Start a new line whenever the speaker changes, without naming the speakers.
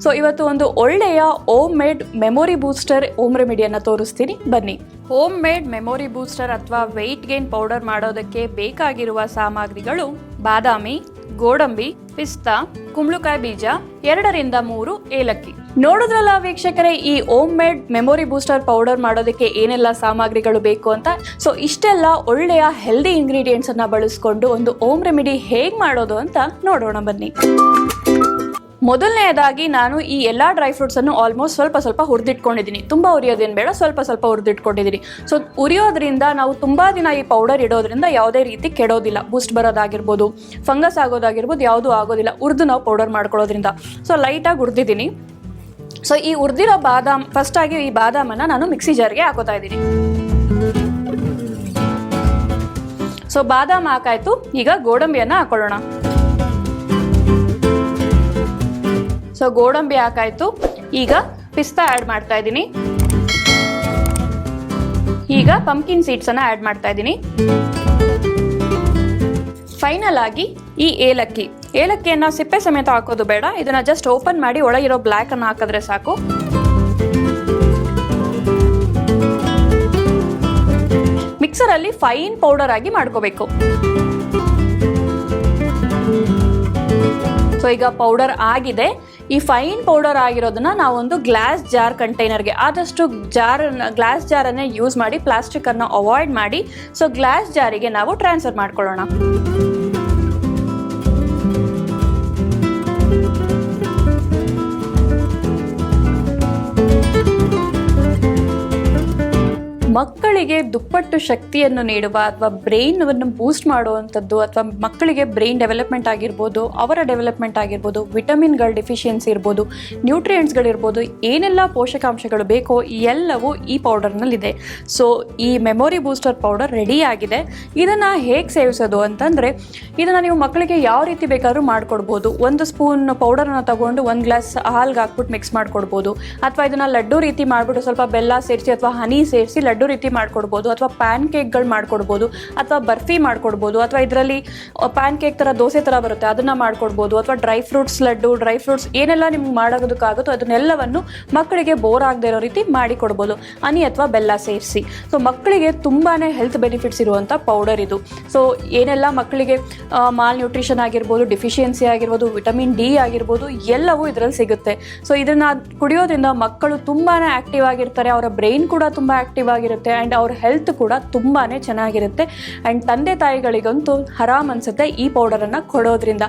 So ಇವತ್ತು ಒಂದು ಒಳ್ಳೆಯ home made memory booster home ರೆಮಿಡಿಯನ್ನು ತೋರಿಸ್ತೀನಿ, ಬನ್ನಿ. ಹೋಮ್ ಮೇಡ್ ಮೆಮೊರಿ ಬೂಸ್ಟರ್ ಅಥವಾ ವೆಯ್ಟ್ ಗೇನ್ ಪೌಡರ್ ಮಾಡೋದಕ್ಕೆ ಬೇಕಾಗಿರುವ ಸಾಮಗ್ರಿಗಳು: ಬಾದಾಮಿ, ಗೋಡಂಬಿ, ಪಿಸ್ತಾ, ಕುಂಬಳಕಾಯಿ ಬೀಜ, 2 ರಿಂದ 3 ಏಲಕ್ಕಿ. ನೋಡಿದ್ರಲ್ಲ ವೀಕ್ಷಕರೇ, ಈ home made memory booster powder ಮಾಡೋದಕ್ಕೆ ಏನೆಲ್ಲ ಸಾಮಗ್ರಿಗಳು ಬೇಕು ಅಂತ. ಸೊ ಇಷ್ಟೆಲ್ಲ ಒಳ್ಳೆಯ ಹೆಲ್ದಿ ಇಂಗ್ರೀಡಿಯೆಂಟ್ಸ್ ಅನ್ನ ಬಳಸ್ಕೊಂಡು ಒಂದು ಹೋಮ್ ರೆಮಿಡಿ ಹೇಗೆ ಮಾಡೋದು ಅಂತ ನೋಡೋಣ, ಬನ್ನಿ. ಮೊದಲನೆಯದಾಗಿ ನಾನು ಈ ಎಲ್ಲ ಡ್ರೈ ಫ್ರೂಟ್ಸ್ ಅನ್ನು ಆಲ್ಮೋಸ್ಟ್ ಸ್ವಲ್ಪ ಹುರಿದಿಟ್ಕೊಂಡಿದ್ದೀನಿ. ತುಂಬ ಉರಿಯೋದೇನು ಬೇಡ, ಸ್ವಲ್ಪ ಹುರಿದಿಟ್ಕೊಂಡಿದ್ದೀನಿ. ಸೊ ಉರಿಯೋದ್ರಿಂದ ನಾವು ತುಂಬ ದಿನ ಈ ಪೌಡರ್ ಇಡೋದ್ರಿಂದ ಯಾವುದೇ ರೀತಿ ಕೆಡೋದಿಲ್ಲ. ಬೂಸ್ಟ್ ಬರೋದಾಗಿರ್ಬೋದು, ಫಂಗಸ್ ಆಗೋದಾಗಿರ್ಬೋದು, ಯಾವುದೂ ಆಗೋದಿಲ್ಲ ಹುರಿದು ನಾವು ಪೌಡರ್ ಮಾಡ್ಕೊಳ್ಳೋದ್ರಿಂದ. ಸೊ ಲೈಟಾಗಿ ಹುರಿದಿದ್ದೀನಿ. ಸೊ ಈ ಹುರಿದಿರೋ ಬಾದಾಮ್, ಫಸ್ಟಾಗಿ ಈ ಬಾದಾಮನ್ನು ನಾನು ಮಿಕ್ಸಿ ಜಾರ್ಗೆ ಹಾಕೋತಾ ಇದ್ದೀನಿ. ಸೊ ಬಾದಾಮ್ ಹಾಕಾಯ್ತು, ಈಗ ಗೋಡಂಬಿಯನ್ನು ಹಾಕೊಳ್ಳೋಣ. ಸೊ ಗೋಡಂಬಿ ಹಾಕಾಯ್ತು, ಈಗ ಪಿಸ್ತಾ ಆ್ಯಡ್ ಮಾಡ್ತಾ ಇದ್ದೀನಿ. ಈಗ ಪಂಪ್ಕಿನ್ ಸೀಡ್ಸ್ ಅನ್ನ ಆ್ಯಡ್ ಮಾಡ್ತಾ ಇದ್ದೀನಿ. ಫೈನಲ್ ಆಗಿ ಈ ಏಲಕ್ಕಿಯನ್ನ ಸಿಪ್ಪೆ ಸಮೇತ ಹಾಕೋದು ಬೇಡ, ಇದನ್ನ ಜಸ್ಟ್ ಓಪನ್ ಮಾಡಿ ಒಳಗಿರೋ ಬ್ಲ್ಯಾಕ್ ಅನ್ನು ಹಾಕಿದ್ರೆ ಸಾಕು. ಮಿಕ್ಸರ್ ಅಲ್ಲಿ ಫೈನ್ ಪೌಡರ್ ಆಗಿ ಮಾಡ್ಕೋಬೇಕು. ಸೊ ಈಗ ಪೌಡರ್ ಆಗಿದೆ. ಈ ಫೈನ್ ಪೌಡರ್ ಆಗಿರೋದನ್ನ ನಾವೊಂದು ಗ್ಲಾಸ್ ಜಾರ್ ಕಂಟೈನರ್ಗೆ, ಆದಷ್ಟು ಗ್ಲಾಸ್ ಜಾರನ್ನೇ ಯೂಸ್ ಮಾಡಿ, ಪ್ಲಾಸ್ಟಿಕ್ ಅನ್ನು ಅವಾಯ್ಡ್ ಮಾಡಿ. ಸೊ ಗ್ಲಾಸ್ ಜಾರಿಗೆ ನಾವು ಟ್ರಾನ್ಸ್ಫರ್ ಮಾಡ್ಕೊಳ್ಳೋಣ. ಮಕ್ಕಳಿಗೆ ದುಪ್ಪಟ್ಟು ಶಕ್ತಿಯನ್ನು ನೀಡುವ ಅಥವಾ ಬ್ರೈನನ್ನು ಬೂಸ್ಟ್ ಮಾಡುವಂಥದ್ದು, ಅಥವಾ ಮಕ್ಕಳಿಗೆ ಬ್ರೈನ್ ಡೆವಲಪ್ಮೆಂಟ್ ಆಗಿರ್ಬೋದು, ಅವರ ಡೆವಲಪ್ಮೆಂಟ್ ಆಗಿರ್ಬೋದು, ವಿಟಮಿನ್ಗಳ ಡಿಫಿಷಿಯನ್ಸಿ ಇರ್ಬೋದು, ನ್ಯೂಟ್ರಿಯೆಂಟ್ಸ್ಗಳಿರ್ಬೋದು, ಏನೆಲ್ಲ ಪೋಷಕಾಂಶಗಳು ಬೇಕೋ ಎಲ್ಲವೂ ಈ ಪೌಡರ್ನಲ್ಲಿದೆ. ಸೊ ಈ ಮೆಮೊರಿ ಬೂಸ್ಟರ್ ಪೌಡರ್ ರೆಡಿ ಆಗಿದೆ. ಇದನ್ನು ಹೇಗೆ ಸೇವಿಸೋದು ಅಂತಂದರೆ, ಇದನ್ನು ನೀವು ಮಕ್ಕಳಿಗೆ ಯಾವ ರೀತಿ ಬೇಕಾದ್ರೂ ಮಾಡಿಕೊಡ್ಬೋದು. 1 ಸ್ಪೂನ್ ಪೌಡರನ್ನು ತಗೊಂಡು 1 ಗ್ಲಾಸ್ ಹಾಲ್ಗೆ ಹಾಕ್ಬಿಟ್ಟು ಮಿಕ್ಸ್ ಮಾಡಿಕೊಡ್ಬೋದು, ಅಥವಾ ಇದನ್ನು ಲಡ್ಡು ರೀತಿ ಮಾಡಿಬಿಟ್ಟು ಸ್ವಲ್ಪ ಬೆಲ್ಲ ಸೇರಿಸಿ ಅಥವಾ ಹನಿ ಸೇರಿಸಿ ಲಡ್ಡು ರೀತಿ ಮಾಡ್ಕೊಡ್ಬೋದು, ಅಥವಾ ಪ್ಯಾನ್ ಕೇಕ್ಗಳು ಮಾಡ್ಕೊಡ್ಬೋದು, ಅಥವಾ ಬರ್ಫಿ ಮಾಡ್ಕೊಡ್ಬೋದು, ಅಥವಾ ಇದರಲ್ಲಿ ಪ್ಯಾನ್ ಕೇಕ್ ಥರ ದೋಸೆ ಥರ ಬರುತ್ತೆ ಅದನ್ನು ಮಾಡ್ಕೊಡ್ಬೋದು, ಅಥವಾ dry fruits laddu, dry fruits ಏನೆಲ್ಲ ನಿಮ್ಗೆ ಮಾಡೋದಕ್ಕಾಗುತ್ತೋ ಅದನ್ನೆಲ್ಲವನ್ನು ಮಕ್ಕಳಿಗೆ ಬೋರ್ ಆಗದೆ ಇರೋ ರೀತಿ ಮಾಡಿಕೊಡ್ಬೋದು, ಹನಿ ಅಥವಾ ಬೆಲ್ಲ ಸೇರಿಸಿ. ಸೊ ಮಕ್ಕಳಿಗೆ ತುಂಬಾ ಹೆಲ್ತ್ ಬೆನಿಫಿಟ್ಸ್ ಇರುವಂಥ ಪೌಡರ್ ಇದು. ಸೊ ಏನೆಲ್ಲ ಮಕ್ಕಳಿಗೆ ಮಾಲ್ ನ್ಯೂಟ್ರಿಷನ್ ಆಗಿರ್ಬೋದು, ಡಿಫಿಷಿಯನ್ಸಿ ಆಗಿರ್ಬೋದು, ವಿಟಮಿನ್ ಡಿ ಆಗಿರ್ಬೋದು, ಎಲ್ಲವೂ ಇದರಲ್ಲಿ ಸಿಗುತ್ತೆ. ಸೊ ಇದನ್ನು ಕುಡಿಯೋದ್ರಿಂದ ಮಕ್ಕಳು ತುಂಬಾ ಆ್ಯಕ್ಟಿವ್ ಆಗಿರ್ತಾರೆ, ಅವರ ಬ್ರೈನ್ ಕೂಡ ತುಂಬ ಆ್ಯಕ್ಟಿವ್ ಆಗಿರುತ್ತೆ, ಆ್ಯಂಡ್ ಅವ್ರ ಹೆಲ್ತ್ ಕೂಡ ತುಂಬಾ ಚೆನ್ನಾಗಿರುತ್ತೆ. ಆ್ಯಂಡ್ ತಂದೆ ತಾಯಿಗಳಿಗಂತೂ ಆರಾಮ್ ಅನಿಸುತ್ತೆ ಈ ಪೌಡರನ್ನು ಕೊಡೋದ್ರಿಂದ.